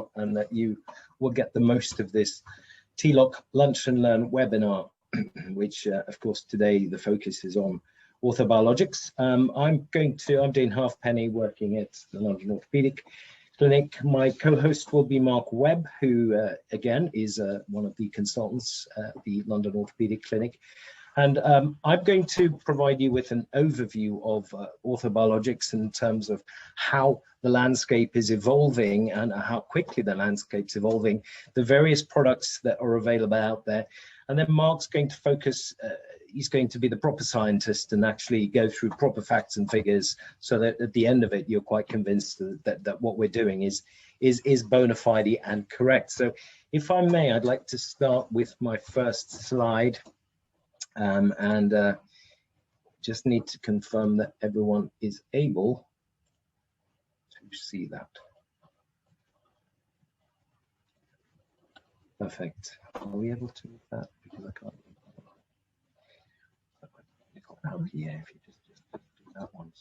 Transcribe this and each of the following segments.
webinar and that you will get the most of this TLOC Lunch and Learn webinar, which of course today the focus is on orthobiologics. I'm Deane Halfpenny, working at the London Orthopaedic Clinic. My co-host will be Mark Webb, who again is one of the consultants at the London Orthopaedic Clinic. And I'm going to provide you with an overview of orthobiologics in terms of how the landscape is evolving and how quickly the landscape's evolving, the various products that are available out there. And then Mark's going to focus, he's going to be the proper scientist and actually go through proper facts and figures so that at the end of it, you're quite convinced that what we're doing is bona fide and correct. So if I may, I'd like to start with my first slide. Just need to confirm that everyone is able to see that. Perfect. Are we able to move that? Because I can't. Oh yeah, if you just do that one.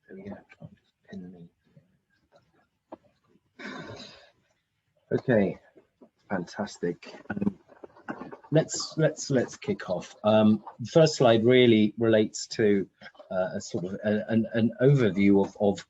There we go. I'll just pin me. Okay. Fantastic. Let's kick off. The first slide really relates to a sort of an overview of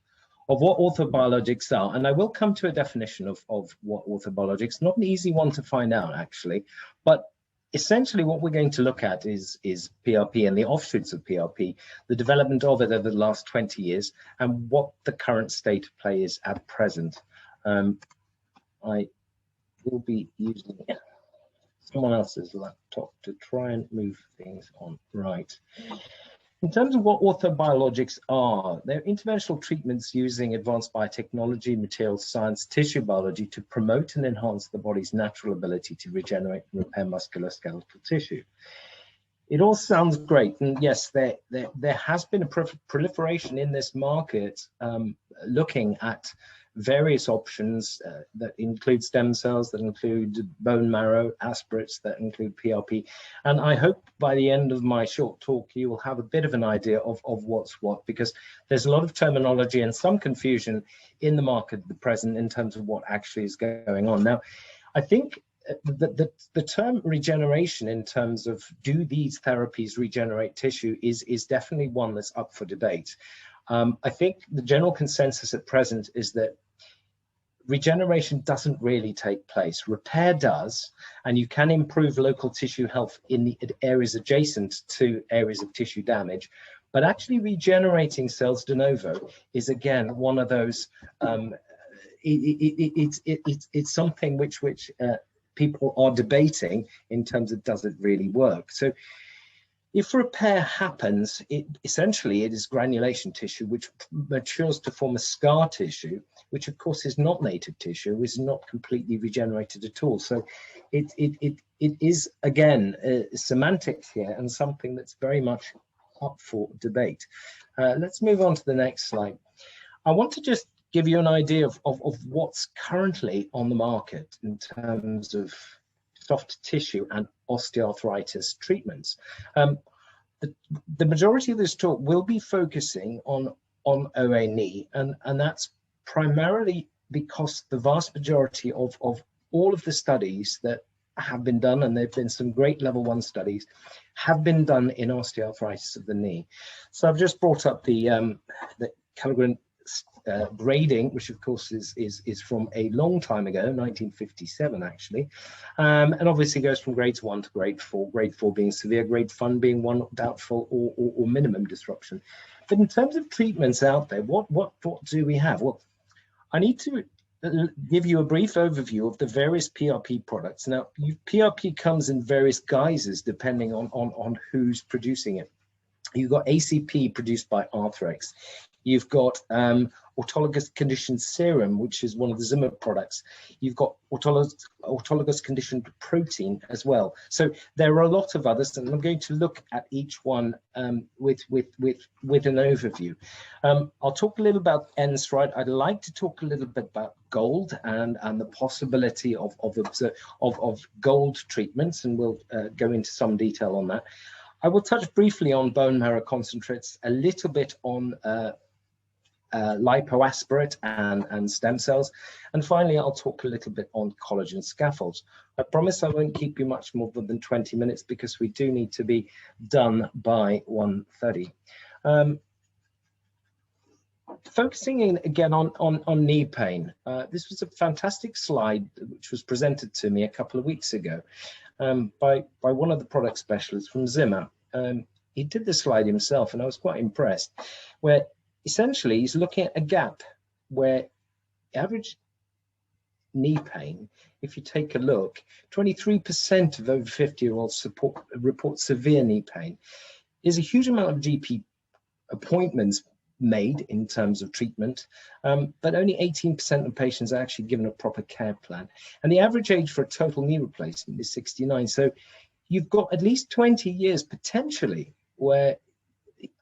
what orthobiologics are, and I will come to a definition of what orthobiologics. Not an easy one to find out actually, but essentially what we're going to look at is PRP and the offshoots of PRP, the development of it over the last 20 years, and what the current state of play is at present. Will be using someone else's laptop to try and move things on. Right. In terms of what orthobiologics are, they're interventional treatments using advanced biotechnology, materials science, tissue biology to promote and enhance the body's natural ability to regenerate and repair musculoskeletal tissue. It all sounds great, and yes, there has been a proliferation in this market looking at various options that include stem cells, that include bone marrow, aspirates, that include PRP. And I hope by the end of my short talk, you will have a bit of an idea of what's what, because there's a lot of terminology and some confusion in the market at the present in terms of what actually is going on. Now, I think the term regeneration in terms of do these therapies regenerate tissue is definitely one that's up for debate. I think the general consensus at present is that regeneration doesn't really take place. Repair does, and you can improve local tissue health in the areas adjacent to areas of tissue damage. But actually regenerating cells de novo is again one of those. It's something which people are debating in terms of does it really work. So if repair happens, essentially it is granulation tissue which matures to form a scar tissue, which of course is not native tissue, is not completely regenerated at all. So it is again semantics here and something that's very much up for debate. Let's move on to the next slide. I want to just give you an idea of what's currently on the market in terms of soft tissue and osteoarthritis treatments. The majority of this talk will be focusing on OA knee, and that's primarily because the vast majority of all of the studies that have been done, and there have been some great level 1 studies, have been done in osteoarthritis of the knee. So I've just brought up the Collagen grading, which of course is from a long time ago, 1957 actually, and obviously goes from grade 1 to grade 4, grade 4 being severe, grade 1 being one doubtful or minimum disruption. But in terms of treatments out there, what do we have? Well, I need to give you a brief overview of the various PRP products. Now, PRP comes in various guises depending on who's producing it. You've got ACP produced by Arthrex. You've got autologous conditioned serum, which is one of the Zimmer products. You've got autologous conditioned protein as well. So there are a lot of others, and I'm going to look at each one with an overview. I'll talk a little about N-Stride. I'd like to talk a little bit about gold and the possibility of gold treatments, and we'll go into some detail on that. I will touch briefly on bone marrow concentrates, a little bit on lipoaspirate and stem cells. And finally, I'll talk a little bit on collagen scaffolds. I promise I won't keep you much more than 20 minutes because we do need to be done by 1:30. Focusing in again on knee pain, this was a fantastic slide which was presented to me a couple of weeks ago by one of the product specialists from Zimmer. He did the slide himself, and I was quite impressed, where essentially he's looking at a gap where average knee pain, if you take a look, 23% of over 50-year-olds report severe knee pain. There's a huge amount of GP appointments made in terms of treatment, but only 18% of patients are actually given a proper care plan. And the average age for a total knee replacement is 69. So you've got at least 20 years potentially where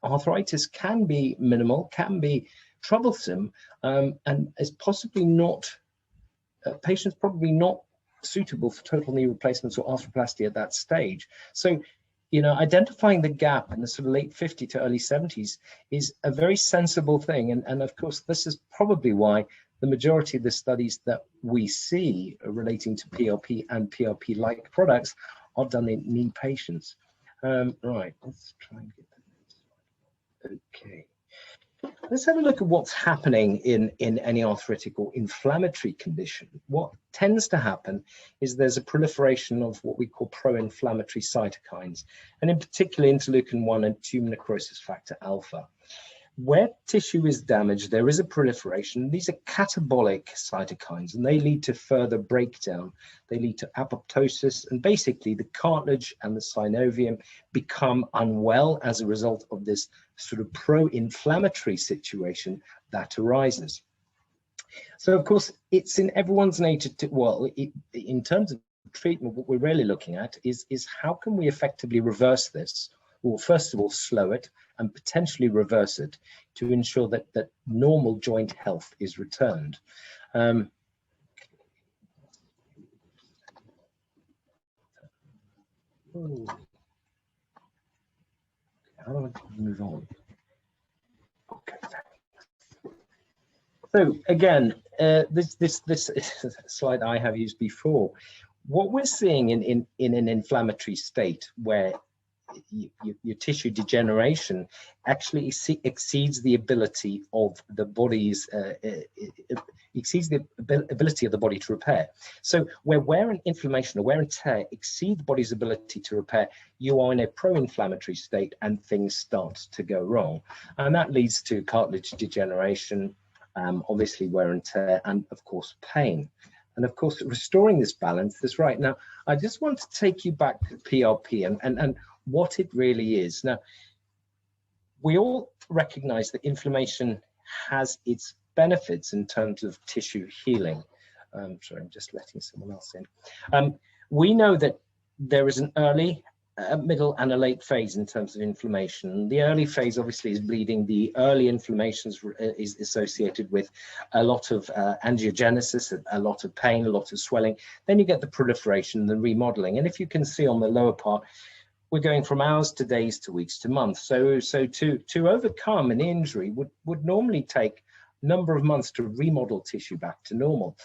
arthritis can be minimal, can be troublesome, and is possibly not, patients probably not suitable for total knee replacements or arthroplasty at that stage. So, you know, identifying the gap in the sort of late 50s to early 70s is a very sensible thing. And of course, this is probably why the majority of the studies that we see relating to PRP and PRP-like products are done in knee patients. Right, let's try and get the next slide. Okay. Let's have a look at what's happening in any arthritic or inflammatory condition. What tends to happen is there's a proliferation of what we call pro-inflammatory cytokines, and in particular interleukin-1 and tumor necrosis factor alpha. Where tissue is damaged, there is a proliferation. These are catabolic cytokines, and they lead to further breakdown. They lead to apoptosis, and basically the cartilage and the synovium become unwell as a result of this sort of pro-inflammatory situation that arises. So, of course, it's in everyone's nature to, well, in terms of treatment, what we're really looking at is how can we effectively reverse this? Well, first of all, slow it and potentially reverse it to ensure that normal joint health is returned. How do I move on? Okay. So again, this slide I have used before. What we're seeing in an inflammatory state where your tissue degeneration actually exceeds the ability of the body's exceeds the ability of the body to repair. So where wear and inflammation or wear and tear exceed the body's ability to repair, you are in a pro-inflammatory state and things start to go wrong, and that leads to cartilage degeneration, obviously wear and tear, and of course pain. And of course, restoring this balance is right. Now, I just want to take you back to PRP and what it really is. Now, we all recognize that inflammation has its benefits in terms of tissue healing. Sorry, I'm just letting someone else in. We know that there is an early, middle and a late phase in terms of inflammation. The early phase obviously is bleeding. The early inflammation is associated with a lot of angiogenesis, a lot of pain, a lot of swelling. Then you get the proliferation, the remodeling. And if you can see on the lower part, we're going from hours to days to weeks to months. So to overcome an injury would normally take a number of months to remodel tissue back to normal.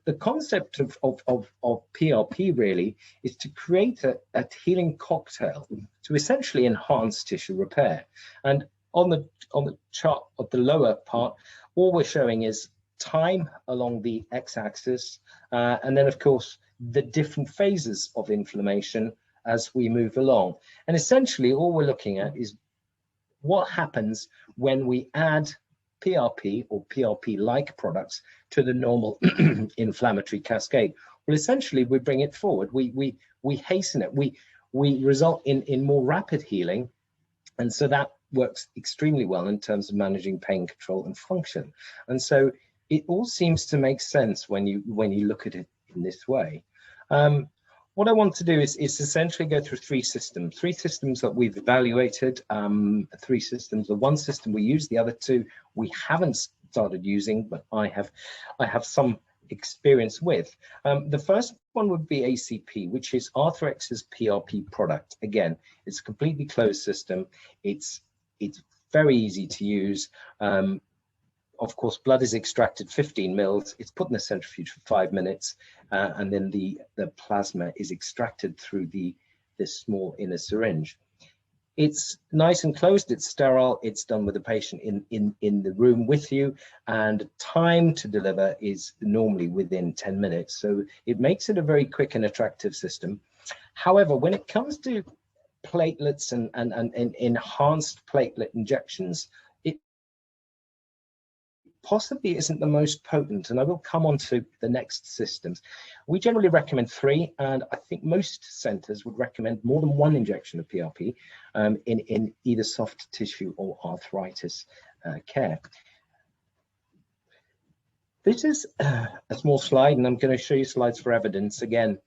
The concept of PRP really is to create a healing cocktail to essentially enhance tissue repair. And on the chart of the lower part, all we're showing is time along the x-axis, and then of course the different phases of inflammation as we move along. And essentially all we're looking at is what happens when we add PRP or PRP-like products to the normal inflammatory cascade. Well, essentially, we bring it forward. We hasten it. We result in more rapid healing, and so that works extremely well in terms of managing pain control and function. And so it all seems to make sense when you look at it in this way. What I want to do is essentially go through three systems that we've evaluated, three systems. The one system we use, the other two we haven't started using, but I have some experience with. The first one would be ACP, which is Arthrex's PRP product. Again, it's a completely closed system. It's very easy to use. of course, blood is extracted 15 mils, it's put in the centrifuge for 5 minutes, and then the plasma is extracted through this small inner syringe. It's nice and closed, it's sterile, it's done with the patient in the room with you, and time to deliver is normally within 10 minutes. So it makes it a very quick and attractive system. However, when it comes to platelets and enhanced platelet injections, it possibly isn't the most potent, and I will come on to the next systems. We generally recommend 3, and I think most centers would recommend more than 1 injection of PRP in either soft tissue or arthritis care. This is a small slide, and I'm going to show you slides for evidence. Again,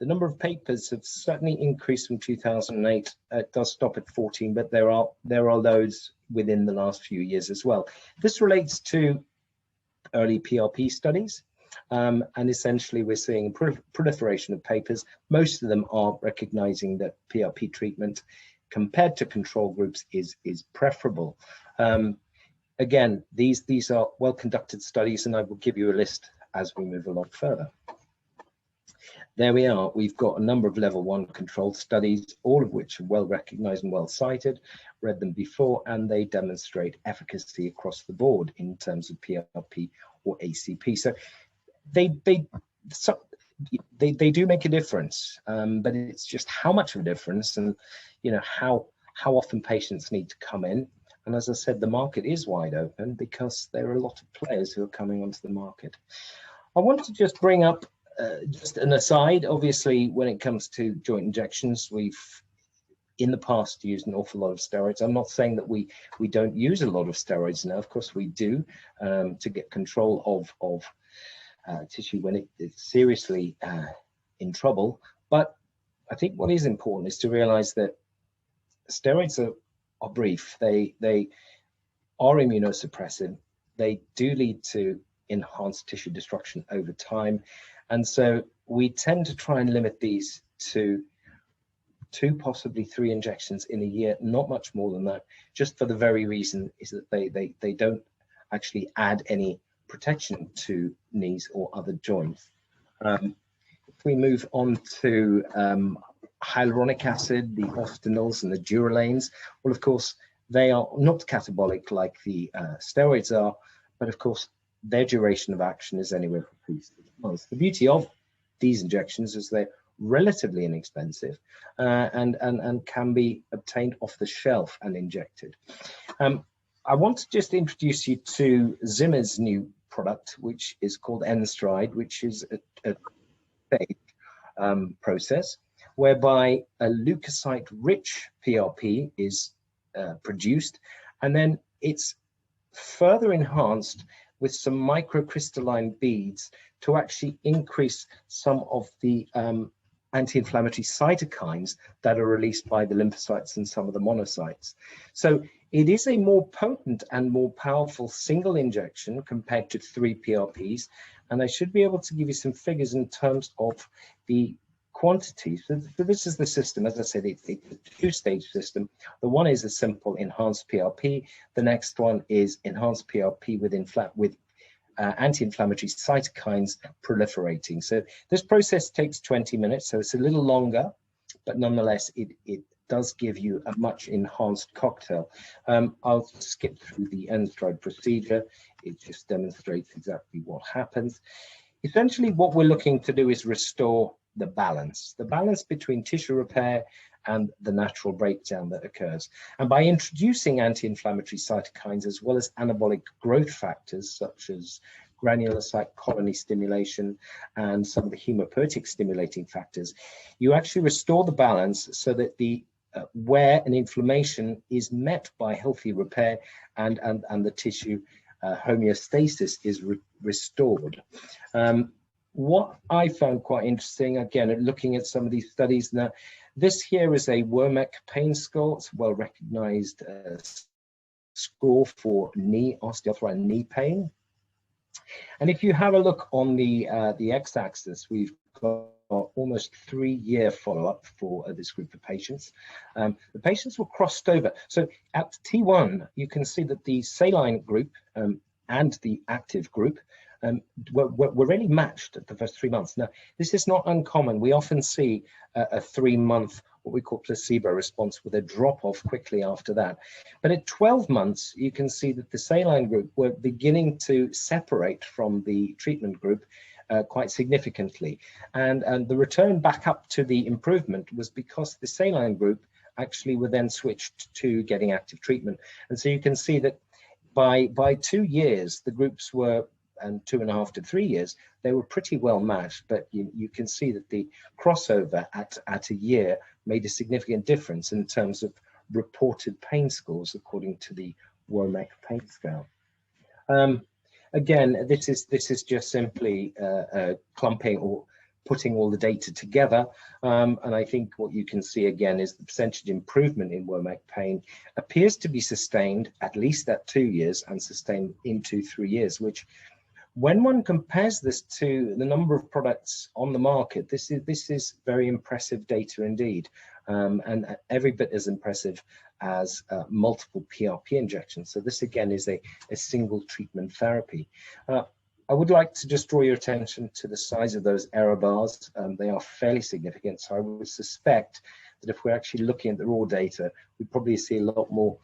the number of papers have certainly increased from 2008. It does stop at 14, but there are loads within the last few years as well. This relates to early PRP studies, and essentially we're seeing a proliferation of papers. Most of them are recognizing that PRP treatment compared to control groups is preferable. Again, these are well-conducted studies, and I will give you a list as we move along further. There we are. We've got a number of level 1 controlled studies, all of which are well recognized and well cited, read them before, and they demonstrate efficacy across the board in terms of PRP or ACP. So they do make a difference, but it's just how much of a difference, and how often patients need to come in. And as I said, the market is wide open because there are a lot of players who are coming onto the market. I want to just bring up just an aside. Obviously, when it comes to joint injections, we've in the past used an awful lot of steroids. I'm not saying that we don't use a lot of steroids now. Of course we do, to get control of tissue when it's seriously in trouble. But I think what is important is to realize that steroids are brief. They are immunosuppressive. They do lead to enhanced tissue destruction over time. And so we tend to try and limit these to 2, possibly 3 injections in a year, not much more than that, just for the very reason is that they don't actually add any protection to knees or other joints. If we move on to hyaluronic acid, the Odonnells and the Duralanes, well, of course, they are not catabolic like the steroids are, but of course, their duration of action is anywhere from 3 to 6 months. The beauty of these injections is they're relatively inexpensive and can be obtained off the shelf and injected. I want to just introduce you to Zimmer's new product, which is called N-Stride, which is a process whereby a leukocyte-rich PRP is produced, and then it's further enhanced with some microcrystalline beads to actually increase some of the anti-inflammatory cytokines that are released by the lymphocytes and some of the monocytes. So it is a more potent and more powerful single injection compared to 3 PRPs, and I should be able to give you some figures in terms of the quantities. So this is the system. As I said, it's a 2-stage system. The one is a simple enhanced PRP. The next one is enhanced PRP with anti-inflammatory cytokines proliferating. So this process takes 20 minutes, so it's a little longer, but nonetheless, it does give you a much enhanced cocktail. I'll skip through the N-Stride procedure. It just demonstrates exactly what happens. Essentially, what we're looking to do is restore the balance between tissue repair and the natural breakdown that occurs. And by introducing anti-inflammatory cytokines as well as anabolic growth factors such as granulocyte colony stimulation and some of the hemopoietic stimulating factors, you actually restore the balance so that the wear and inflammation is met by healthy repair and the tissue homeostasis is restored. What I found quite interesting, again, looking at some of these studies now, this here is a WOMAC pain score. It's a well-recognized score for knee osteoarthritis, knee pain. And if you have a look on the x-axis, we've got almost 3-year follow-up for this group of patients. The patients were crossed over. So at T1, you can see that the saline group and the active group were really matched at the first 3 months. Now, this is not uncommon. We often see a 3-month, what we call placebo response, with a drop-off quickly after that. But at 12 months, you can see that the saline group were beginning to separate from the treatment group quite significantly. And the return back up to the improvement was because the saline group actually were then switched to getting active treatment. And so you can see that by 2 years, the groups were, and 2.5 to 3 years, they were pretty well matched. But you can see that the crossover at a year made a significant difference in terms of reported pain scores according to the Womack pain scale. Again, this is just simply clumping or putting all the data together, and I think what you can see again is the percentage improvement in Womack pain appears to be sustained at least at 2 years and sustained into 3 years, which, when one compares this to the number of products on the market, this is very impressive data indeed, and every bit as impressive as multiple PRP injections. So this again is a single treatment therapy. I would like to just draw your attention to the size of those error bars. They are fairly significant, so I would suspect that if we're actually looking at the raw data, we probably see a lot more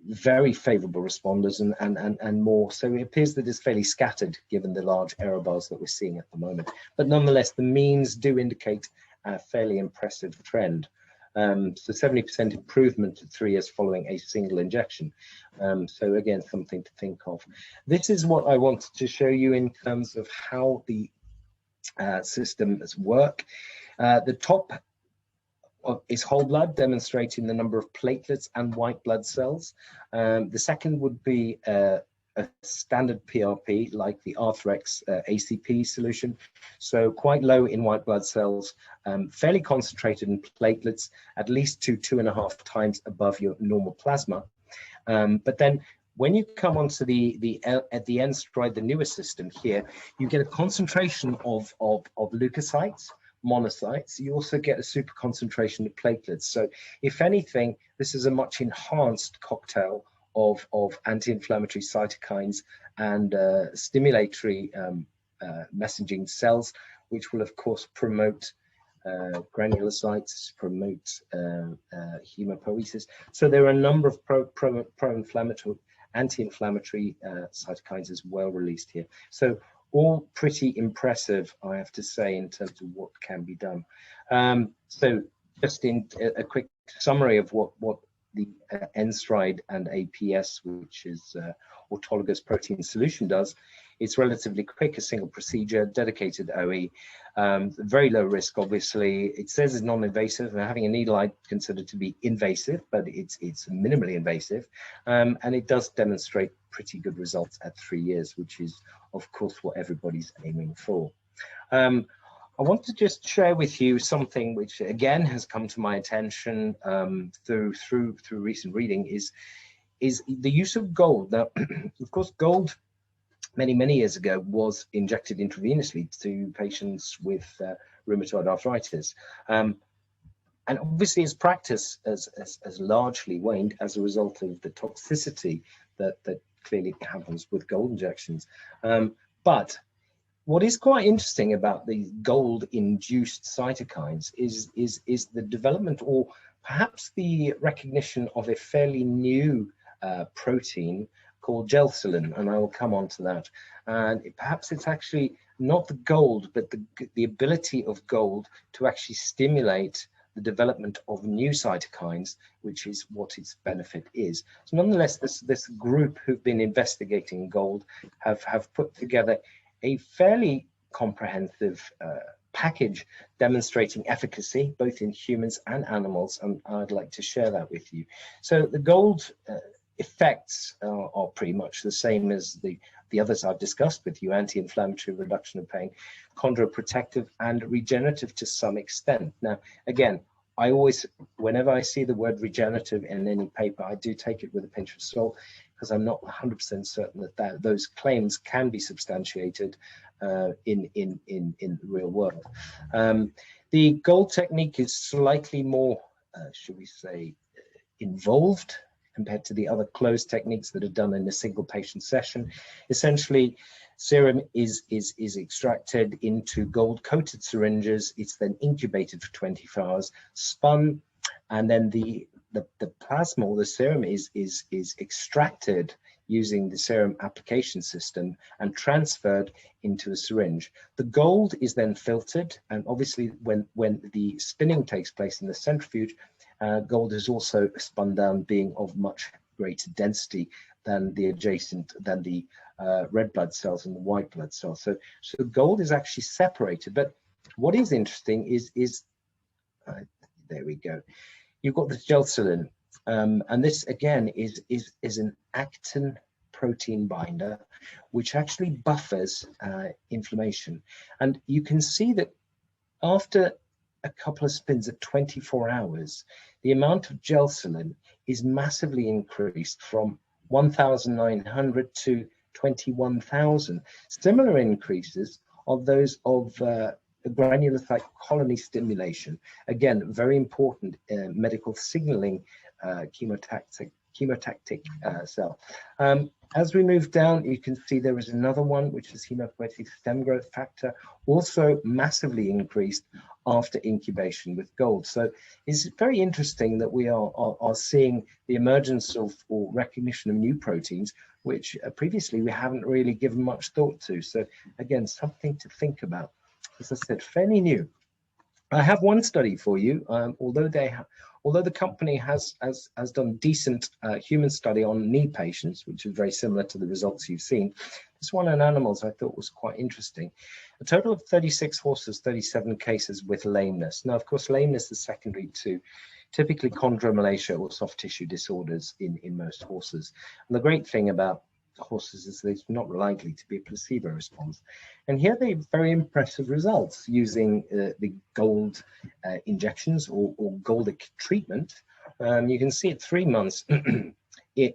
very favorable responders and more. So it appears that it's fairly scattered given the large error bars that we're seeing at the moment. But nonetheless, the means do indicate a fairly impressive trend. So 70% improvement at 3 years following a single injection. So again, something to think of. This is what I wanted to show you in terms of how the systems work. The top is whole blood, demonstrating the number of platelets and white blood cells. The second would be a standard PRP like the Arthrex ACP solution, so quite low in white blood cells, fairly concentrated in platelets, at least 2.5 times above your normal plasma. But then when you come onto at the end stride, the newer system here, you get a concentration of leukocytes, monocytes. You also get a super concentration of platelets. So if anything, this is a much enhanced cocktail of anti-inflammatory cytokines and stimulatory messaging cells, which will of course promote granulocytes, promote hemopoiesis. So there are a number of pro-inflammatory, anti-inflammatory cytokines as well released here. So all pretty impressive, I have to say, in terms of what can be done. So just in a quick summary of what the NStride and APS, which is autologous protein solution, does. It's relatively quick, a single procedure, dedicated OE, very low risk, obviously. It says it's non-invasive. Having a needle I consider to be invasive, but it's minimally invasive, and it does demonstrate pretty good results at 3 years, which is, of course, what everybody's aiming for. I want to just share with you something which, again, has come to my attention through recent reading, is the use of gold. Now, of course, gold many years ago was injected intravenously to patients with rheumatoid arthritis. And obviously, its practice has largely waned as a result of the toxicity that clearly happens with gold injections. But what is quite interesting about these gold-induced cytokines is the development, or perhaps the recognition, of a fairly new protein called gelsilin, and I will come on to that. And perhaps it's actually not the gold, but the ability of gold to actually stimulate the development of new cytokines, which is what its benefit is. So nonetheless, this group who've been investigating gold have put together a fairly comprehensive package demonstrating efficacy both in humans and animals, and I'd like to share that with you. So the gold effects are pretty much the same as the others I've discussed with you: anti-inflammatory, reduction of pain, chondroprotective, and regenerative to some extent. Now, again, I always, whenever I see the word regenerative in any paper, I do take it with a pinch of salt, because I'm not 100% certain that those claims can be substantiated in the real world. The gold technique is slightly more, should we say, involved compared to the other closed techniques that are done in a single patient session. Essentially, serum is extracted into gold-coated syringes. It's then incubated for 24 hours, spun, and then the plasma or the serum is extracted using the serum application system and transferred into a syringe. The gold is then filtered, and obviously when the spinning takes place in the centrifuge, gold is also spun down, being of much greater density than the red blood cells and the white blood cells. So gold is actually separated. But what is interesting is there we go. You've got the gelsilin, and this again is an actin protein binder, which actually buffers inflammation. And you can see that after a couple of spins at 24 hours, the amount of gelsilin is massively increased from 1,900 to 21,000. Similar increases of those of granulocyte colony stimulation. Again, very important medical signaling chemotactic cell. As we move down, you can see there is another one, which is hematopoietic stem growth factor, also massively increased after incubation with gold. So it's very interesting that we are seeing the emergence of or recognition of new proteins, which previously we haven't really given much thought to. So again, something to think about. As I said, fairly new. I have one study for you, although the company has done decent human study on knee patients, which is very similar to the results you've seen. This one on animals I thought was quite interesting. A total of 36 horses, 37 cases with lameness. Now, of course, lameness is secondary to typically chondromalacia or soft tissue disorders in most horses. And the great thing about horses is they're not likely to be a placebo response. And here they have very impressive results using the gold injections or goldic treatment. You can see at 3 months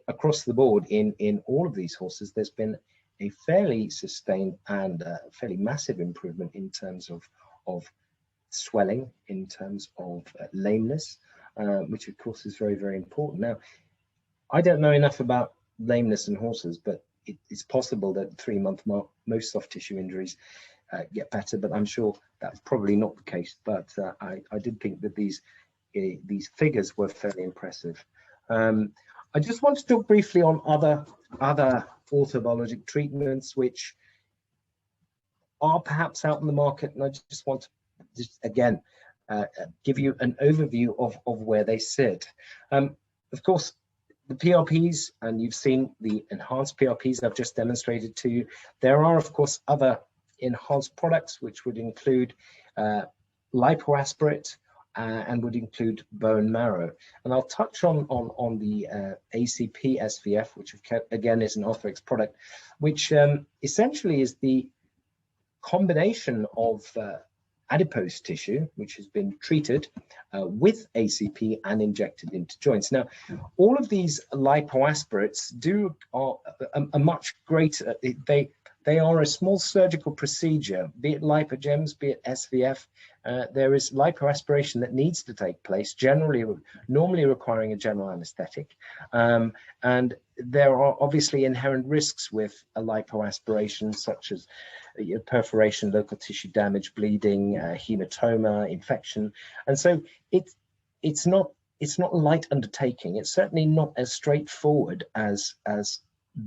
across the board in all of these horses, there's been a fairly sustained and fairly massive improvement in terms of swelling, in terms of lameness, which of course is very, very important. Now, I don't know enough about lameness in horses, but it's possible that 3 month mark most soft tissue injuries get better, but I'm sure that's probably not the case. But I did think that these figures were fairly impressive. I just want to talk briefly on other orthobiologic treatments which are perhaps out in the market, and I just want to again give you an overview of where they sit. Of course, the PRPs, and you've seen the enhanced PRPs I've just demonstrated to you. There are, of course, other enhanced products which would include lipoaspirate and would include bone marrow. And I'll touch on the ACP SVF, which again is an Orthox product, which essentially is the combination of adipose tissue, which has been treated with ACP and injected into joints. Now, all of these lipoaspirates are a much greater, they are a small surgical procedure, be it lipogems, be it SVF. There is lipoaspiration that needs to take place, normally requiring a general anesthetic. And there are obviously inherent risks with a lipoaspiration, such as perforation, local tissue damage, bleeding, hematoma, infection. And so it's not a light undertaking. It's certainly not as straightforward as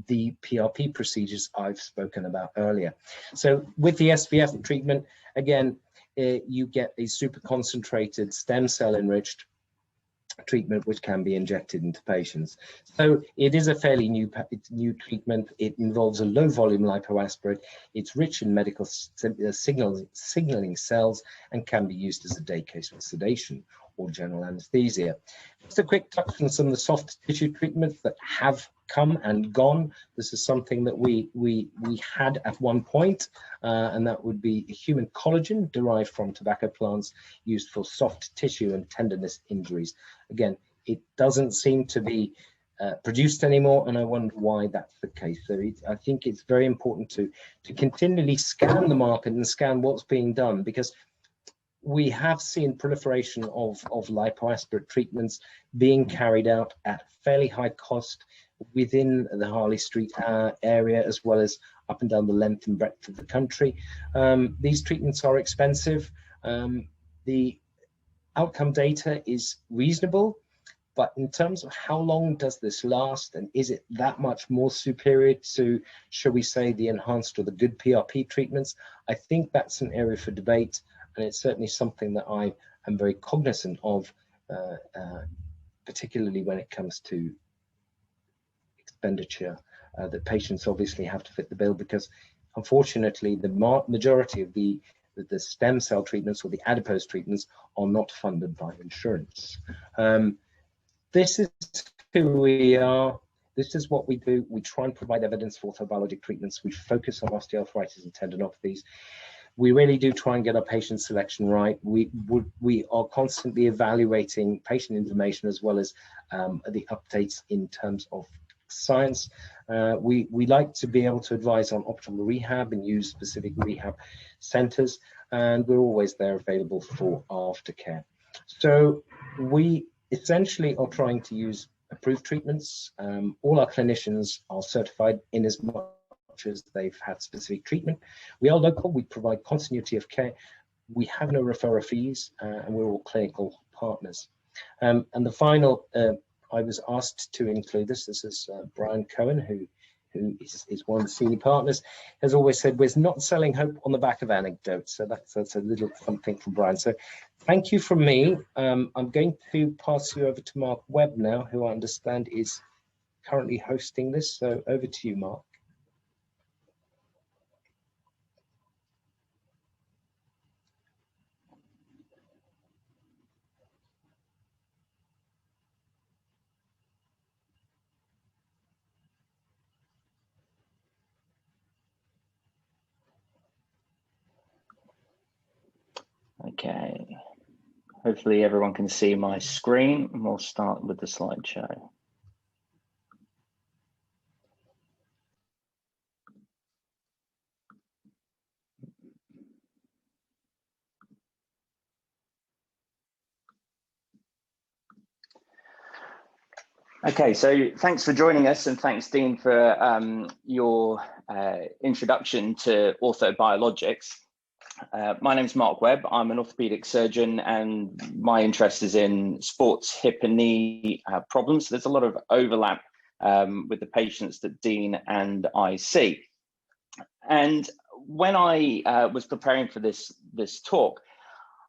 the PRP procedures I've spoken about earlier. So with the SVF treatment, again, you get a super concentrated stem cell enriched treatment which can be injected into patients. So it is a fairly new treatment. It involves a low volume lipoaspirate. It's rich in medical signaling cells and can be used as a day case with sedation or general anesthesia. Just a quick touch on some of the soft tissue treatments that have come and gone. This is something that we had at one point, and that would be human collagen derived from tobacco plants used for soft tissue and tenderness injuries. Again, it doesn't seem to be produced anymore, and I wonder why that's the case. So I think it's very important to continually scan the market and scan what's being done, because we have seen proliferation of lipoaspirate treatments being carried out at fairly high cost within the Harley Street area, as well as up and down the length and breadth of the country. These treatments are expensive. The outcome data is reasonable, but in terms of how long does this last, and is it that much more superior to, shall we say, the enhanced or the good PRP treatments? I think that's an area for debate, and it's certainly something that I am very cognizant of, particularly when it comes to expenditure. That patients obviously have to fit the bill, because unfortunately the majority of the stem cell treatments or the adipose treatments are not funded by insurance. This is who we are. This is what we do. We try and provide evidence for orthobiologic treatments. We focus on osteoarthritis and tendinopathies. We really do try and get our patient selection right. We are constantly evaluating patient information, as well as the updates in terms of science. We like to be able to advise on optimal rehab and use specific rehab centers, and we're always there available for aftercare. So we essentially are trying to use approved treatments. All our clinicians are certified in as much as they've had specific treatment. We are local, we provide continuity of care, we have no referral fees, and we're all clinical partners. And the final, I was asked to include this. This is Brian Cohen, who is one of the senior partners, has always said we're not selling hope on the back of anecdotes. So that's a little something from Brian. So thank you from me. I'm going to pass you over to Mark Webb now, who I understand is currently hosting this. So over to you, Mark. Okay, hopefully everyone can see my screen, and we'll start with the slideshow. Okay, so thanks for joining us, and thanks, Deane, for your introduction to OrthoBiologics. My name is Mark Webb. I'm an orthopedic surgeon, and my interest is in sports, hip and knee problems. There's a lot of overlap with the patients that Deane and I see. And when I was preparing for this talk,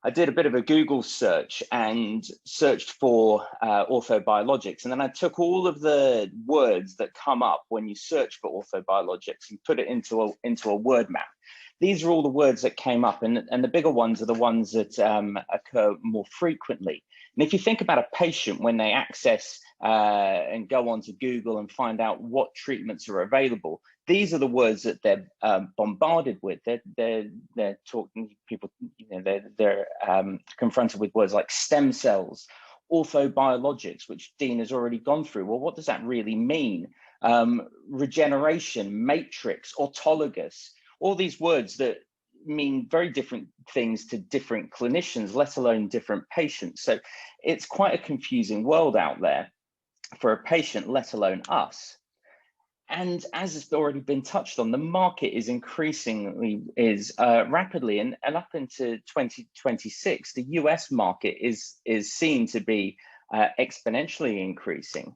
I did a bit of a Google search and searched for OrthoBiologics, and then I took all of the words that come up when you search for OrthoBiologics and put it into a word map. These are all the words that came up, and the bigger ones are the ones that occur more frequently. And if you think about a patient when they access and go onto Google and find out what treatments are available, these are the words that they're bombarded with. They're talking, people, you know, they're confronted with words like stem cells, orthobiologics, which Deane has already gone through. Well, what does that really mean? Regeneration, matrix, autologous, all these words that mean very different things to different clinicians, let alone different patients. So it's quite a confusing world out there for a patient, let alone us. And as has already been touched on, the market is increasingly rapidly, and up into 2026, the US market is seen to be exponentially increasing.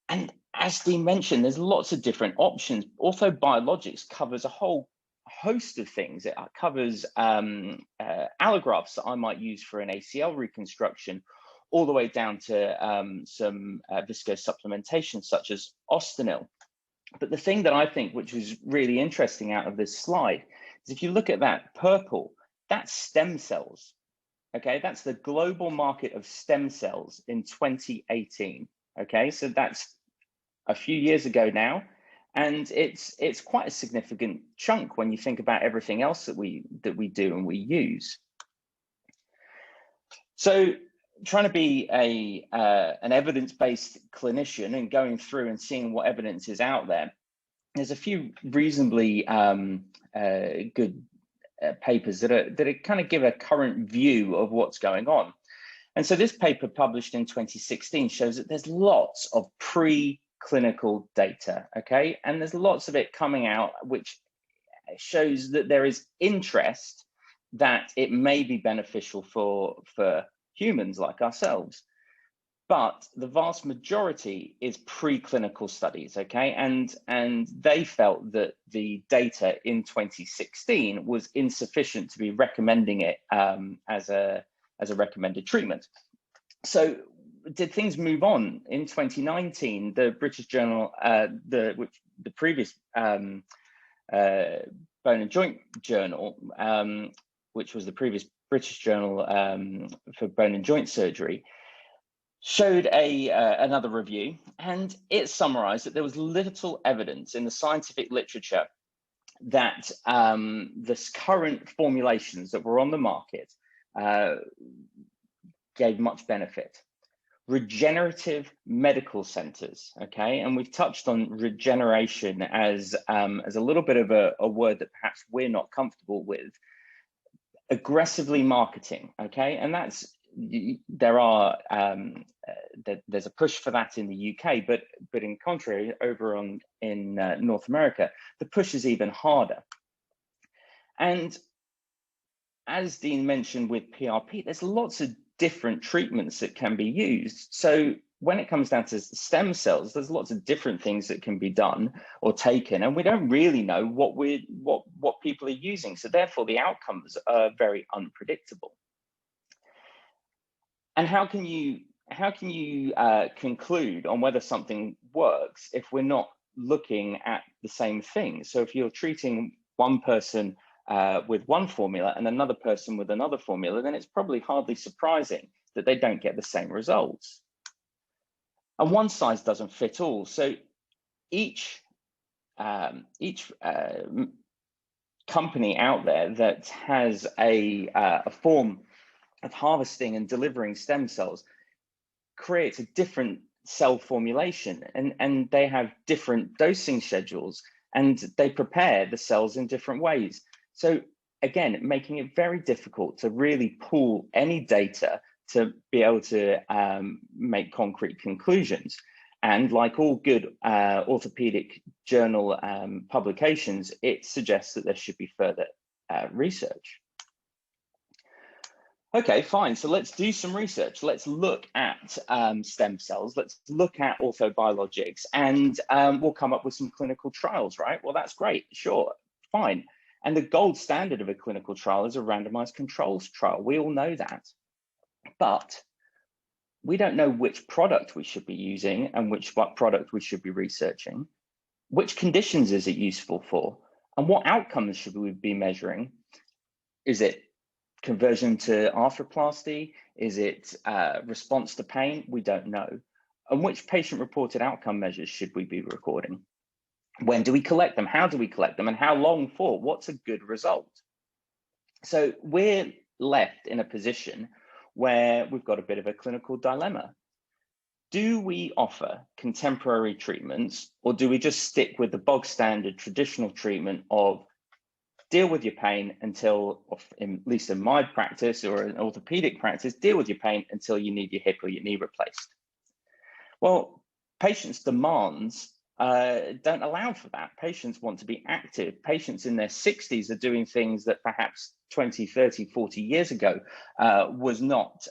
And as Deane mentioned, there's lots of different options. OrthoBiologics covers a whole host of things. It covers allografts that I might use for an ACL reconstruction, all the way down to some viscose supplementation such as Odonnell. But the thing that I think which was really interesting out of this slide is if you look at that purple, that's stem cells. Okay, that's the global market of stem cells in 2018. Okay, so that's a few years ago now, and it's quite a significant chunk when you think about everything else that we do and we use. So trying to be an evidence-based clinician and going through and seeing what evidence is out there, there's a few reasonably good papers that kind of give a current view of what's going on. And so this paper published in 2016 shows that there's lots of preclinical data, okay? And there's lots of it coming out, which shows that there is interest that it may be beneficial for humans like ourselves. But the vast majority is preclinical studies, okay? And they felt that the data in 2016 was insufficient to be recommending it as a recommended treatment. So did things move on? In 2019, the British Journal, the previous Bone and Joint Journal, which was the previous British Journal for Bone and Joint Surgery, showed another review, and it summarized that there was little evidence in the scientific literature that the current formulations that were on the market gave much benefit. Regenerative medical centers, okay, and we've touched on regeneration as a little bit of a word that perhaps we're not comfortable with. Aggressively marketing, okay, and that's there's a push for that in the UK, but in contrary, over in North America, the push is even harder. And as Deane mentioned with PRP, there's lots of different treatments that can be used. So when it comes down to stem cells, there's lots of different things that can be done or taken, and we don't really know what people are using. So therefore, the outcomes are very unpredictable. And how can you conclude on whether something works if we're not looking at the same thing? So if you're treating one person with one formula and another person with another formula, then it's probably hardly surprising that they don't get the same results. And one size doesn't fit all. So each company out there that has a form of harvesting and delivering stem cells creates a different cell formulation, and they have different dosing schedules, and they prepare the cells in different ways. So again, making it very difficult to really pull any data to be able to make concrete conclusions. And like all good orthopedic journal publications, it suggests that there should be further research. Okay, fine. So let's do some research. Let's look at stem cells. Let's look at orthobiologics, and we'll come up with some clinical trials, right? Well, that's great. Sure, fine. And the gold standard of a clinical trial is a randomized controls trial. We all know that. But we don't know which product we should be using and what product we should be researching. Which conditions is it useful for? And what outcomes should we be measuring? Is it conversion to arthroplasty? Is it response to pain? We don't know. And which patient-reported outcome measures should we be recording? When do we collect them? How do we collect them? And how long for? What's a good result? So we're left in a position where we've got a bit of a clinical dilemma. Do we offer contemporary treatments, or do we just stick with the bog standard traditional treatment of deal with your pain until, at least in my practice or an orthopedic practice, deal with your pain until you need your hip or your knee replaced? Well, patients' demands don't allow for that. Patients want to be active. Patients in their 60s are doing things that perhaps 20, 30, 40 years ago was not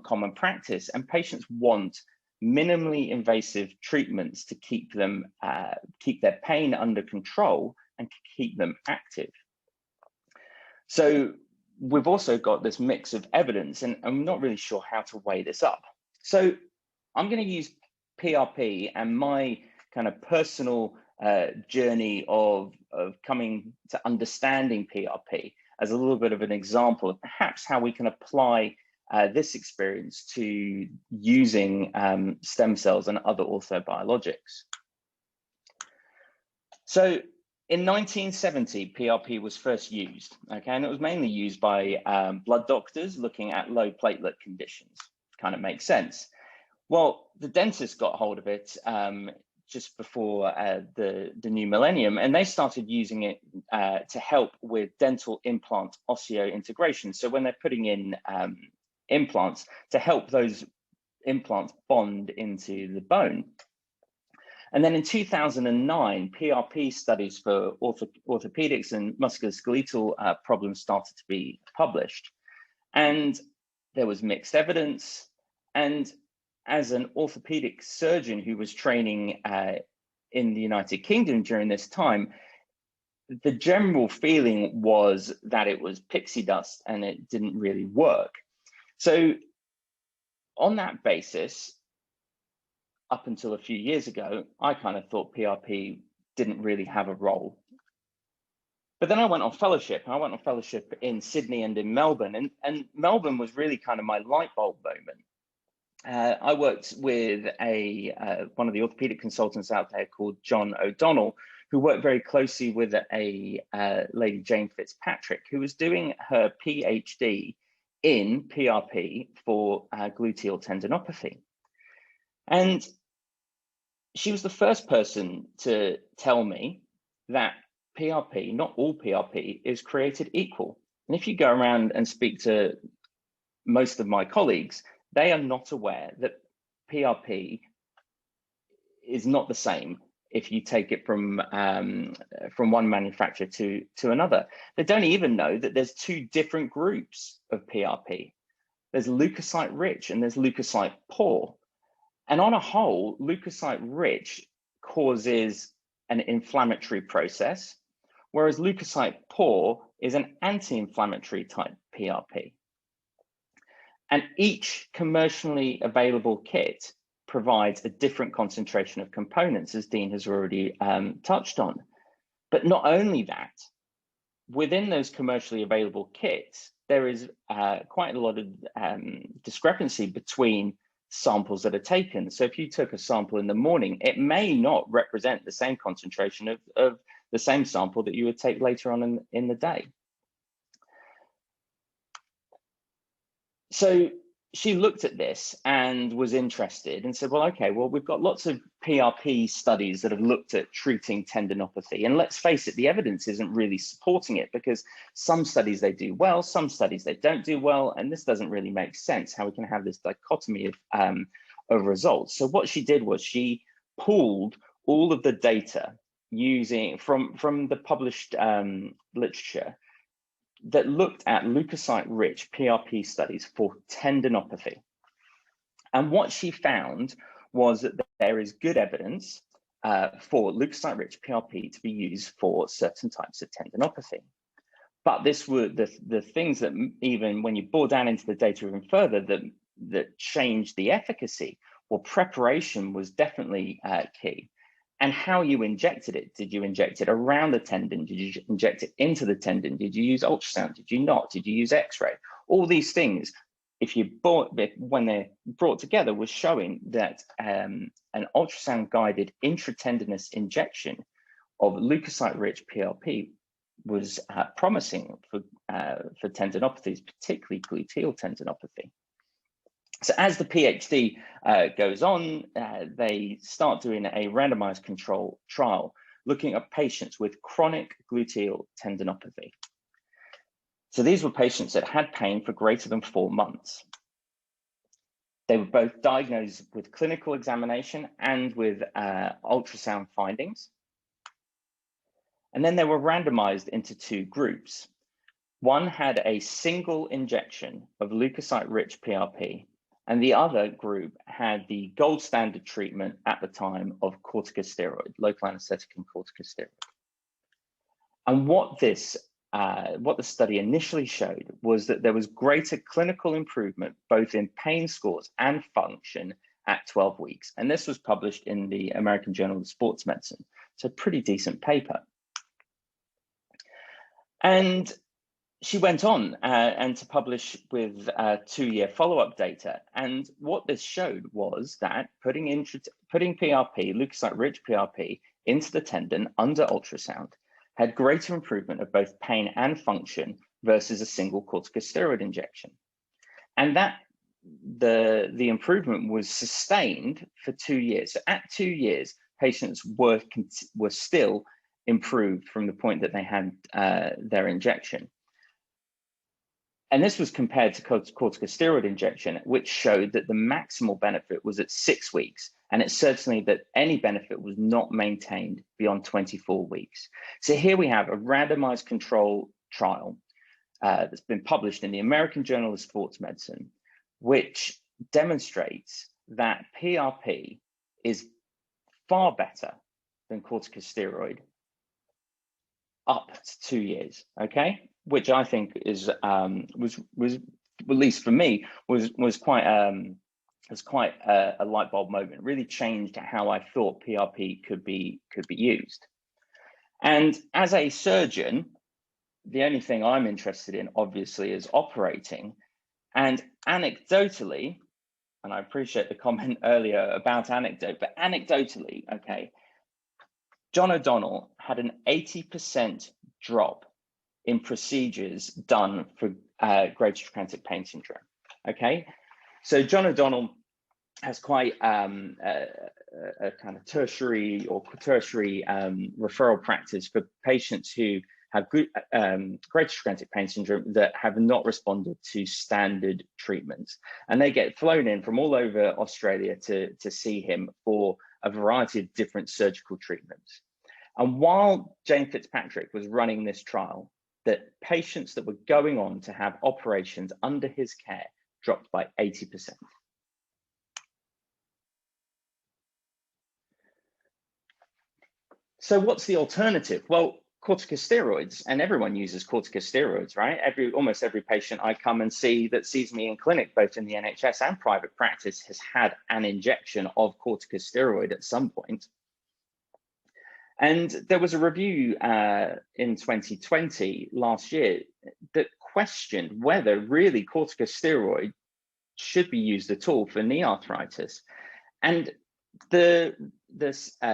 common practice. And patients want minimally invasive treatments to keep their pain under control and keep them active. So we've also got this mix of evidence, and I'm not really sure how to weigh this up. So I'm going to use PRP and my kind of personal journey of coming to understanding PRP as a little bit of an example of perhaps how we can apply this experience to using stem cells and other orthobiologics. So in 1970, PRP was first used, okay, and it was mainly used by blood doctors looking at low platelet conditions. Kind of makes sense. Well, the dentist got hold of it just before the new millennium, and they started using it to help with dental implant osseointegration. So when they're putting in implants, to help those implants bond into the bone. And then in 2009, PRP studies for orthopedics and musculoskeletal problems started to be published. And there was mixed evidence. And as an orthopedic surgeon who was training in the United Kingdom during this time, the general feeling was that it was pixie dust and it didn't really work. So on that basis, up until a few years ago, I kind of thought PRP didn't really have a role. But then I went on fellowship. I went on fellowship in Sydney and in Melbourne, and Melbourne was really kind of my light bulb moment. I worked with one of the orthopedic consultants out there called John Odonnell, who worked very closely with a lady, Jane Fitzpatrick, who was doing her PhD in PRP for gluteal tendinopathy. And she was the first person to tell me that PRP, not all PRP, is created equal. And if you go around and speak to most of my colleagues, they are not aware that PRP is not the same if you take it from one manufacturer to another. They don't even know that there's two different groups of PRP. There's leukocyte rich and there's leukocyte poor. And on a whole, leukocyte rich causes an inflammatory process, whereas leukocyte poor is an anti-inflammatory type PRP. And each commercially available kit provides a different concentration of components, as Deane has already touched on. But not only that, within those commercially available kits, there is quite a lot of discrepancy between samples that are taken. So if you took a sample in the morning, it may not represent the same concentration of the same sample that you would take later on in the day. So she looked at this and was interested and said, well, okay, well, we've got lots of PRP studies that have looked at treating tendinopathy. And let's face it, the evidence isn't really supporting it, because some studies they do well, some studies they don't do well. And this doesn't really make sense how we can have this dichotomy of results. So what she did was she pooled all of the data using from the published literature that looked at leukocyte-rich PRP studies for tendinopathy. And what she found was that there is good evidence for leukocyte-rich PRP to be used for certain types of tendinopathy. But this were the things that, even when you bore down into the data even further, that changed the efficacy. Well, preparation was definitely key. And how you injected it. Did you inject it around the tendon? Did you inject it into the tendon? Did you use ultrasound? Did you not? Did you use X-ray? All these things, when they're brought together, was showing that an ultrasound-guided intratendinous injection of leukocyte-rich PRP was promising for tendinopathies, particularly gluteal tendinopathy. So as the PhD goes on, they start doing a randomized control trial looking at patients with chronic gluteal tendinopathy. So these were patients that had pain for greater than 4 months. They were both diagnosed with clinical examination and with ultrasound findings. And then they were randomized into 2 groups. One had a single injection of leukocyte-rich PRP, and the other group had the gold standard treatment at the time of corticosteroid, local anesthetic and corticosteroid. And what the study initially showed was that there was greater clinical improvement, both in pain scores and function, at 12 weeks. And this was published in the American Journal of Sports Medicine. So pretty decent paper. And she went on and to publish with 2-year follow-up data. And what this showed was that putting PRP, leukocyte-rich PRP, into the tendon under ultrasound had greater improvement of both pain and function versus a single corticosteroid injection. And that the improvement was sustained for 2 years. So at 2 years, patients were still improved from the point that they had their injection. And this was compared to corticosteroid injection, which showed that the maximal benefit was at 6 weeks. And it's certainly that any benefit was not maintained beyond 24 weeks. So here we have a randomized control trial that's been published in the American Journal of Sports Medicine, which demonstrates that PRP is far better than corticosteroid up to 2 years, okay? Which I think is was at least for me was quite a light bulb moment. Really changed how I thought PRP could be used. And as a surgeon, the only thing I'm interested in, obviously, is operating. And anecdotally, and I appreciate the comment earlier about anecdote, but anecdotally, okay, John Odonnell had an 80% drop in procedures done for greater traumatic pain syndrome. Okay, so John Odonnell has quite a kind of tertiary referral practice for patients who have greater traumatic pain syndrome that have not responded to standard treatments, and they get flown in from all over Australia to see him for a variety of different surgical treatments. And while Jane Fitzpatrick was running this trial, that patients that were going on to have operations under his care dropped by 80%. So what's the alternative? Well, corticosteroids, and everyone uses corticosteroids, right? Almost every patient I come and see that sees me in clinic, both in the NHS and private practice, has had an injection of corticosteroid at some point. And there was a review in 2020, last year, that questioned whether really corticosteroid should be used at all for knee arthritis. And the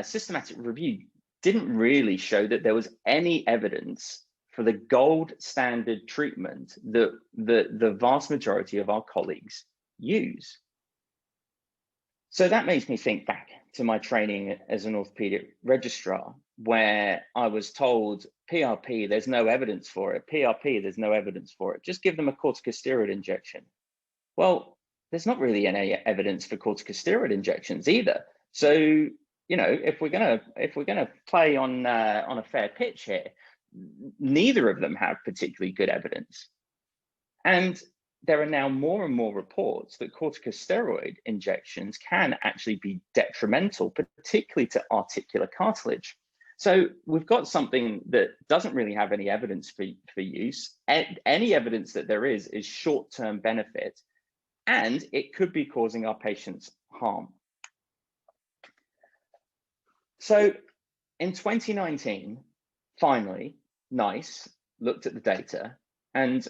systematic review didn't really show that there was any evidence for the gold standard treatment that the vast majority of our colleagues use. So that makes me think back to my training as an orthopedic registrar, where I was told, PRP, there's no evidence for it. PRP, there's no evidence for it. Just give them a corticosteroid injection. Well, there's not really any evidence for corticosteroid injections either. So, you know, if we're gonna play on a fair pitch here, neither of them have particularly good evidence. And there are now more and more reports that corticosteroid injections can actually be detrimental, particularly to articular cartilage. So we've got something that doesn't really have any evidence for use. Any evidence that there is short-term benefit, and it could be causing our patients harm. So in 2019, finally, NICE looked at the data, and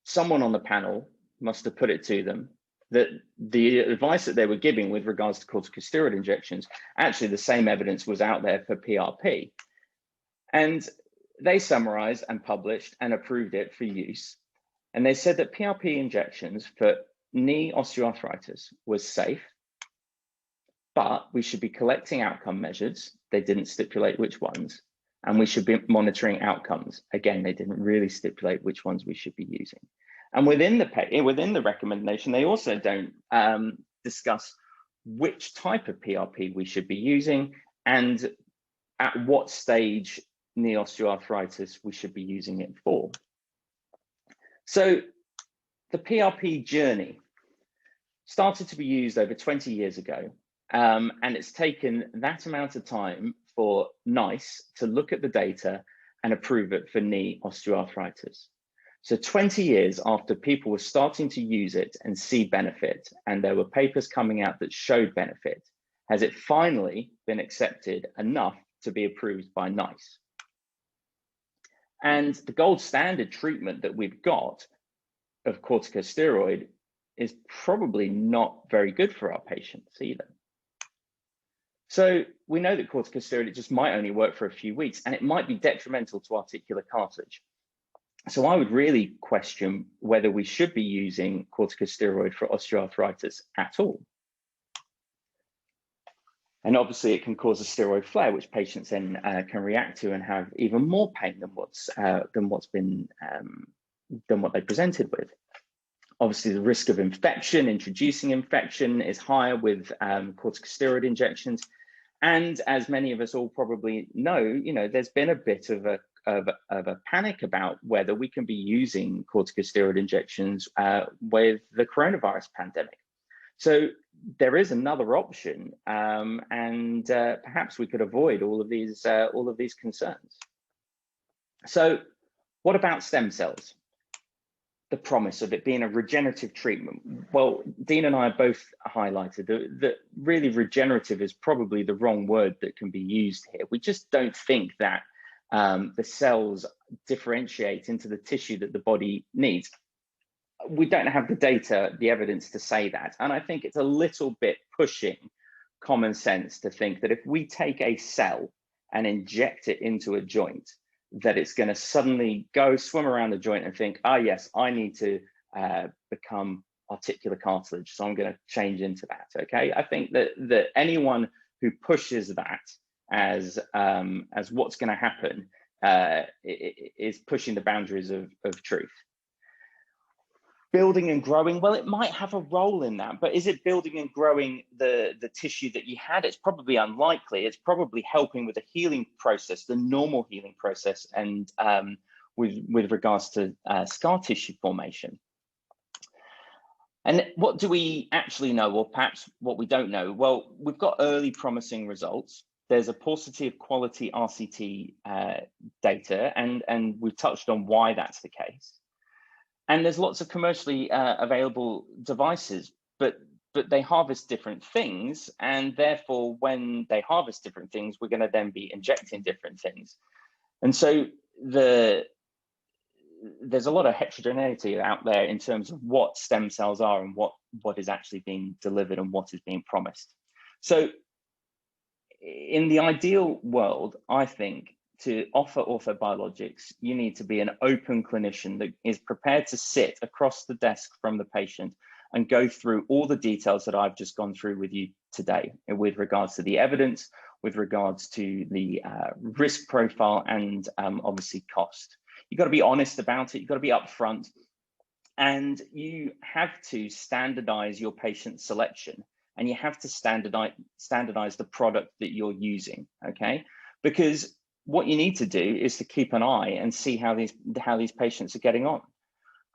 someone on the panel must have put it to them that the advice that they were giving with regards to corticosteroid injections, actually the same evidence was out there for PRP. And they summarized and published and approved it for use. And they said that PRP injections for knee osteoarthritis was safe, but we should be collecting outcome measures. They didn't stipulate which ones. And we should be monitoring outcomes. Again, they didn't really stipulate which ones we should be using. And within the recommendation, they also don't discuss which type of PRP we should be using and at what stage knee osteoarthritis we should be using it for. So the PRP journey started to be used over 20 years ago, and it's taken that amount of time for NICE to look at the data and approve it for knee osteoarthritis. So 20 years after people were starting to use it and see benefit, and there were papers coming out that showed benefit, has it finally been accepted enough to be approved by NICE? And the gold standard treatment that we've got of corticosteroid is probably not very good for our patients either. So we know that corticosteroid, it just might only work for a few weeks, and it might be detrimental to articular cartilage. So I would really question whether we should be using corticosteroid for osteoarthritis at all. And obviously it can cause a steroid flare, which patients then can react to and have even more pain than what they presented with. Obviously, the risk of infection, introducing infection, is higher with corticosteroid injections. And as many of us all probably know, there's been a bit of a panic about whether we can be using corticosteroid injections with the coronavirus pandemic. So there is another option, and perhaps we could avoid all of these concerns. So what about stem cells? The promise of it being a regenerative treatment. Well, Deane and I both highlighted that really regenerative is probably the wrong word that can be used here. We just don't think that the cells differentiate into the tissue that the body needs. We don't have the data, the evidence to say that. And I think it's a little bit pushing common sense to think that if we take a cell and inject it into a joint, that it's going to suddenly go swim around the joint and think, ah, yes, I need to become articular cartilage, so I'm going to change into that. Okay, I think that anyone who pushes that as what's going to happen is pushing the boundaries of truth. Building and growing, well, it might have a role in that, but is it building and growing the tissue that you had? It's probably unlikely. It's probably helping with the healing process, the normal healing process, and with regards to scar tissue formation. And what do we actually know, or perhaps what we don't know? Well, we've got early promising results. There's a paucity of quality RCT data, and we've touched on why that's the case. And there's lots of commercially available devices, but they harvest different things. And therefore, when they harvest different things, we're going to then be injecting different things. And so there's a lot of heterogeneity out there in terms of what stem cells are and what is actually being delivered and what is being promised. So in the ideal world, I think, to offer orthobiologics, you need to be an open clinician that is prepared to sit across the desk from the patient and go through all the details that I've just gone through with you today, with regards to the evidence, with regards to the risk profile, and obviously cost. You've got to be honest about it. You've got to be upfront, and you have to standardize your patient selection, and you have to standardize the product that you're using, okay? Because what you need to do is to keep an eye and see how these patients are getting on.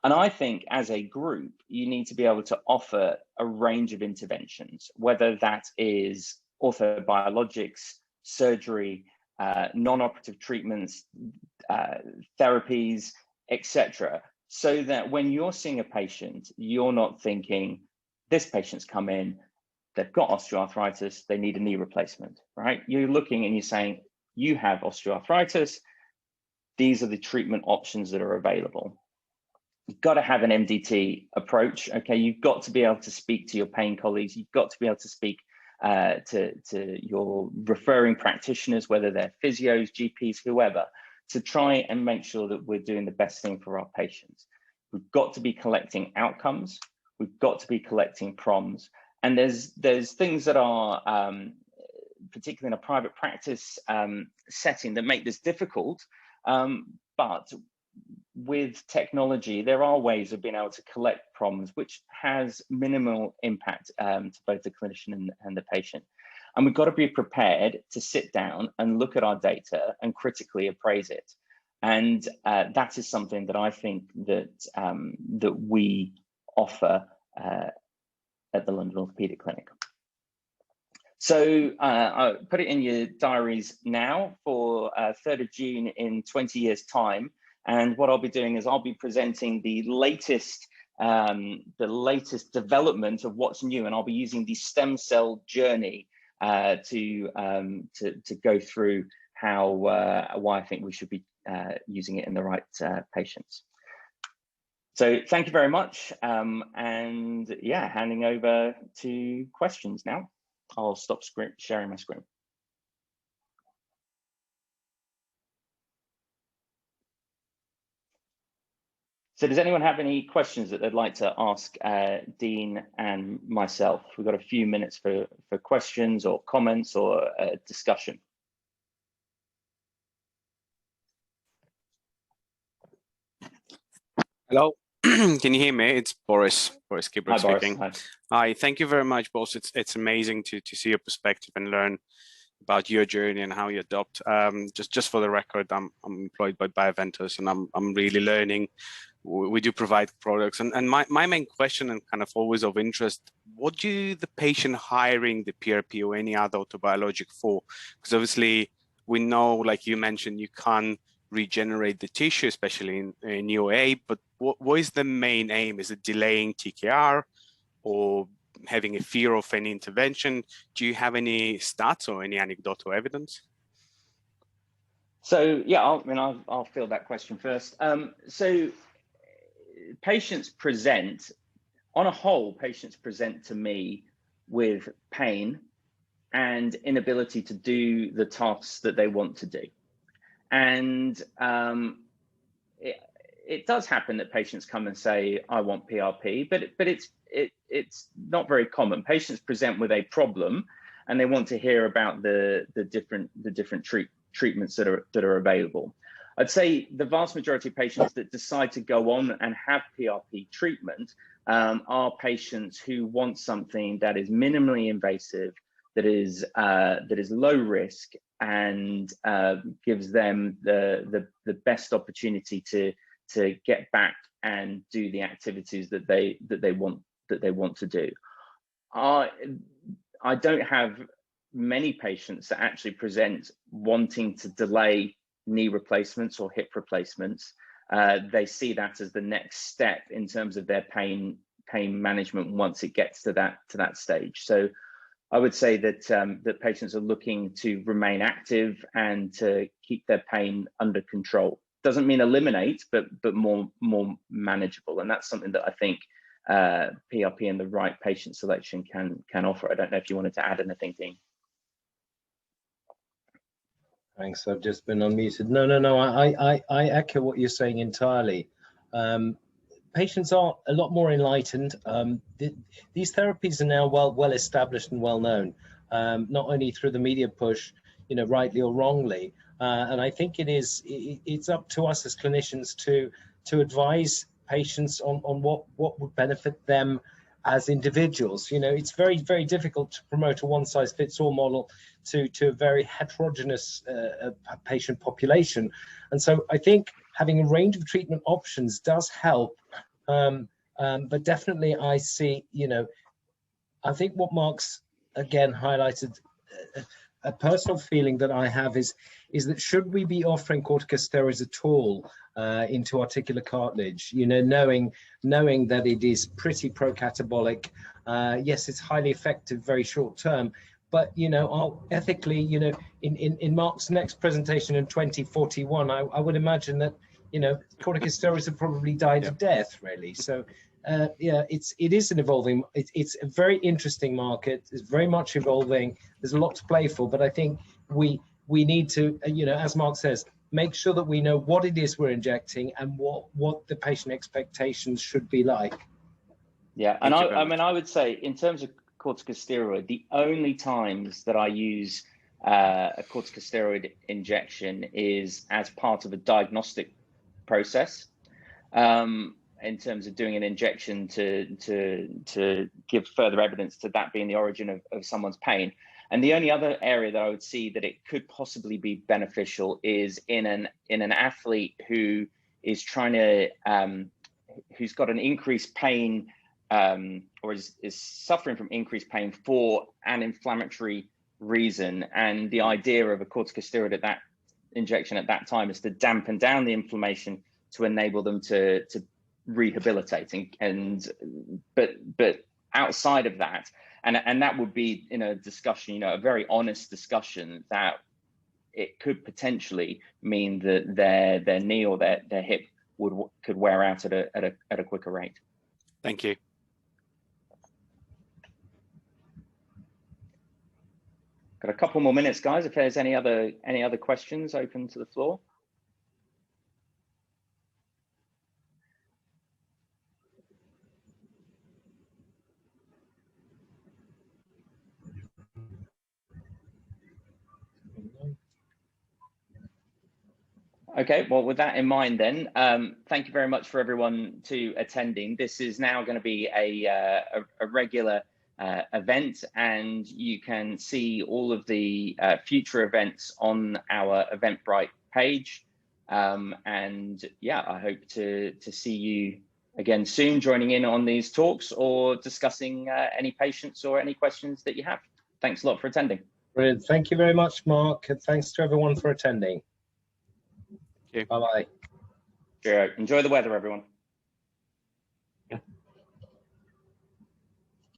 And I think as a group, you need to be able to offer a range of interventions, whether that is orthobiologics, surgery, non-operative treatments, therapies, etc., so that when you're seeing a patient, you're not thinking, this patient's come in, they've got osteoarthritis, they need a knee replacement, right? You're looking and you're saying, you have osteoarthritis, these are the treatment options that are available. You've got to have an MDT approach, okay? You've got to be able to speak to your pain colleagues. You've got to be able to speak to your referring practitioners, whether they're physios, GPs, whoever, to try and make sure that we're doing the best thing for our patients. We've got to be collecting outcomes. We've got to be collecting PROMs. And there's things that are, particularly in a private practice setting, that make this difficult, but with technology, there are ways of being able to collect PROMs, which has minimal impact to both the clinician and the patient. And we've got to be prepared to sit down and look at our data and critically appraise it. And that is something that I think that that we offer at the London Orthopaedic Clinic. So I'll put it in your diaries now for 3rd of June in 20 years' time. And what I'll be doing is I'll be presenting the latest development of what's new, and I'll be using the stem cell journey to go through how why I think we should be using it in the right patients. So thank you very much, and yeah, handing over to questions now. I'll stop sharing my screen. So does anyone have any questions that they'd like to ask Deane and myself? We've got a few minutes for questions or comments or discussion. Hello, can you hear me? It's Boris Kibrock speaking. Boris. Hi, thank you very much, boss. It's amazing to see your perspective and learn about your journey and how you adopt. Just for the record, I'm employed by Bioventus, and I'm really learning. We do provide products, and my main question, and kind of always of interest, what do the patient hiring the PRP or any other autobiologic for? Because obviously we know, like you mentioned, you can't regenerate the tissue, especially in UA, but what is the main aim? Is it delaying TKR or having a fear of any intervention? Do you have any stats or any anecdotal evidence? So yeah, I'll field that question first. So patients present, on a whole, patients present to me with pain and inability to do the tasks that they want to do. And it does happen that patients come and say, I want PRP, but it's not very common. Patients present with a problem and they want to hear about the different treatments that are available. I'd say the vast majority of patients that decide to go on and have PRP treatment are patients who want something that is minimally invasive, that is low risk, and gives them the best opportunity to get back and do the activities that they want to do. I don't have many patients that actually present wanting to delay knee replacements or hip replacements. They see that as the next step in terms of their pain management once it gets to that stage. So I would say that that patients are looking to remain active and to keep their pain under control. Doesn't mean eliminate, but more manageable, and that's something that I think PRP and the right patient selection can offer. I don't know if you wanted to add anything, Deane. Thanks. I've just been unmuted. No. I echo what you're saying entirely. Patients are a lot more enlightened. These therapies are now well established and well known, not only through the media push, rightly or wrongly. And I think it's up to us as clinicians to advise patients on what would benefit them as individuals. It's very, very difficult to promote a one-size-fits-all model to a very heterogeneous patient population. And so I think having a range of treatment options does help. But definitely I see, I think what Mark's again highlighted, a personal feeling that I have is that should we be offering corticosteroids at all into articular cartilage, knowing that it is pretty pro-catabolic. Yes, it's highly effective, very short term, but ethically, in Mark's next presentation in 2041, I would imagine that corticosteroids have probably died a death, really. So yeah, it is an evolving, it's a very interesting market. It's very much evolving. There's a lot to play for, but I think we need to, as Mark says, make sure that we know what it is we're injecting and what the patient expectations should be like. Yeah, and I would say in terms of corticosteroid, the only times that I use a corticosteroid injection is as part of a diagnostic process, in terms of doing an injection to give further evidence to that being the origin of someone's pain. And the only other area that I would see that it could possibly be beneficial is in an athlete who is trying to who's got an increased pain or is suffering from increased pain for an inflammatory reason, and the idea of a corticosteroid at that injection at that time is to dampen down the inflammation to enable them to rehabilitate. But outside of that, and that would be in a discussion, a very honest discussion, that it could potentially mean that their knee or their hip could wear out at a quicker rate. Thank you. Got a couple more minutes, guys. If there's any other questions, open to the floor. Okay, well, with that in mind then, thank you very much for everyone to attending. This is now going to be a regular event, and you can see all of the future events on our Eventbrite page. And yeah, I hope to see you again soon, joining in on these talks or discussing any patients or any questions that you have. Thanks a lot for attending. Brilliant. Thank you very much, Mark. And thanks to everyone for attending. Okay. Bye-bye. Enjoy the weather, everyone.